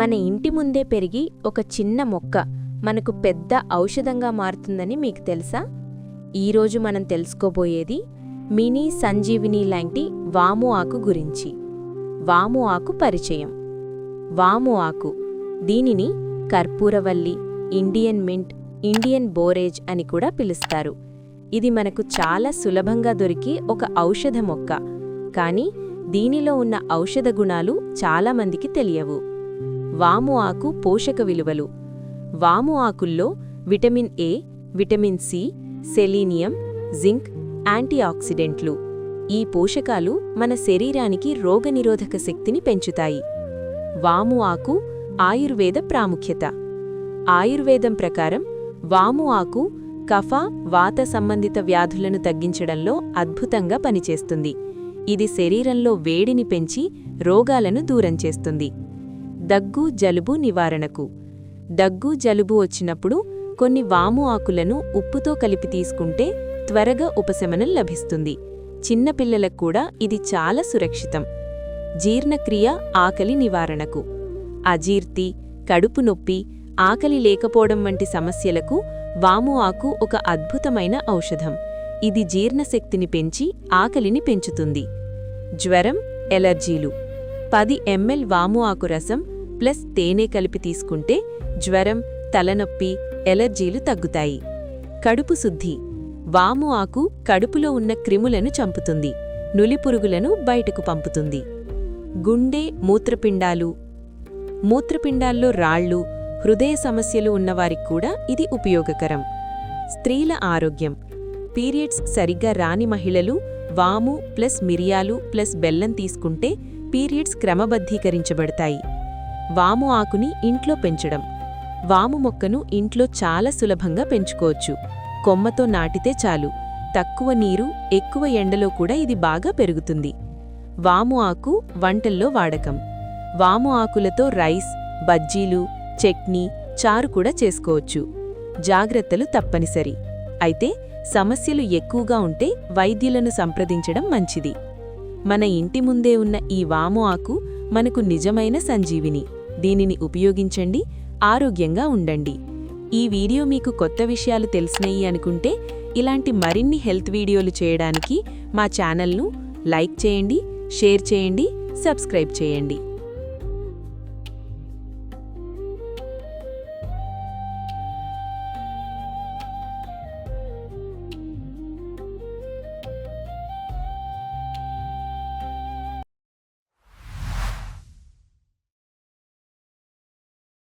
మన ఇంటి ముందే పెరిగి ఒక చిన్న మొక్క మనకు పెద్ద ఔషధంగా మారుతుందని మీకు తెలుసా? ఈరోజు మనం తెలుసుకోబోయేది మినీ సంజీవిని లాంటి వాము ఆకు గురించి. వాము ఆకు పరిచయం. వాము ఆకు, దీనిని Karpooravalli, Indian mint, Indian borage అని కూడా పిలుస్తారు. ఇది మనకు చాలా సులభంగా దొరికి ఒక ఔషధ మొక్క. కానీ దీనిలో ఉన్న ఔషధ గుణాలు చాలామందికి తెలియవు. వాము ఆకు పోషక విలువలు. వాము ఆకుల్లో vitamin A, vitamin C, selenium, zinc, యాంటీఆక్సిడెంట్లు. ఈ పోషకాలు మన శరీరానికి రోగనిరోధక శక్తిని పెంచుతాయి. వాము ఆకు ఆయుర్వేద ప్రాముఖ్యత. ఆయుర్వేదం ప్రకారం వాము ఆకు కఫ, వాత సంబంధిత వ్యాధులను తగ్గించడంలో అద్భుతంగా పనిచేస్తుంది. ఇది శరీరంలో వేడిని పెంచి రోగాలను దూరం చేస్తుంది. దగ్గు, జలుబు నివారణకు. దగ్గు, జలుబు వచ్చినప్పుడు కొన్ని వాము ఆకులను ఉప్పుతో కలిపి తీసుకుంటే త్వరగా ఉపశమనం లభిస్తుంది. చిన్నపిల్లలకు కూడా ఇది చాలా సురక్షితం. జీర్ణక్రియ, ఆకలి నివారణకు. అజీర్తి, కడుపు నొప్పి, ఆకలి లేకపోవడం వంటి సమస్యలకు వాము ఆకు ఒక అద్భుతమైన ఔషధం. ఇది జీర్ణశక్తిని పెంచి ఆకలిని పెంచుతుంది. జ్వరం, ఎలర్జీలు. 10 ml వాము ఆకు రసం ప్లస్ తేనె కలిపి తీసుకుంటే జ్వరం, తలనొప్పి, ఎలర్జీలు తగ్గుతాయి. కడుపు శుద్ధి. వాము ఆకు కడుపులో ఉన్న క్రిములను చంపుతుంది, నులిపురుగులను బయటకు పంపుతుంది. గుండె, మూత్రపిండాలు. మూత్రపిండాల్లో రాళ్ళు, హృదయ సమస్యలు ఉన్నవారికి కూడా ఇది ఉపయోగకరం. స్త్రీల ఆరోగ్యం. పీరియడ్స్ సరిగ్గా రాని మహిళలు వాము ప్లస్ మిరియాలు ప్లస్ బెల్లం తీసుకుంటే పీరియడ్స్ క్రమబద్ధీకరించబడతాయి. వాము ఆకుని ఇంట్లో పెంచడం. వాము మొక్కను ఇంట్లో చాలా సులభంగా పెంచుకోవచ్చు. కొమ్మతో నాటితే చాలు. తక్కువ నీరు, ఎక్కువ ఎండలో కూడా ఇది బాగా పెరుగుతుంది. వాము ఆకు వంటల్లో వాడకం. వాము ఆకులతో రైస్, బజ్జీలు, చట్నీ, చారు కూడా చేసుకోవచ్చు. జాగ్రత్తలు తప్పనిసరి. అయితే సమస్యలు ఎక్కువగా ఉంటే వైద్యులను సంప్రదించడం మంచిది. మన ఇంటి ముందే ఉన్న ఈ వాము ఆకు మనకు నిజమైన సంజీవిని. దీనిని ఉపయోగించండి, ఆరోగ్యంగా ఉండండి. ఈ వీడియో మీకు కొత్త విషయాలు తెలిసినయి అనుకుంటే ఇలాంటి మరిన్ని హెల్త్ వీడియోలు చేయడానికి మా ఛానల్ను లైక్ చేయండి, షేర్ చేయండి, సబ్స్క్రైబ్ చేయండి.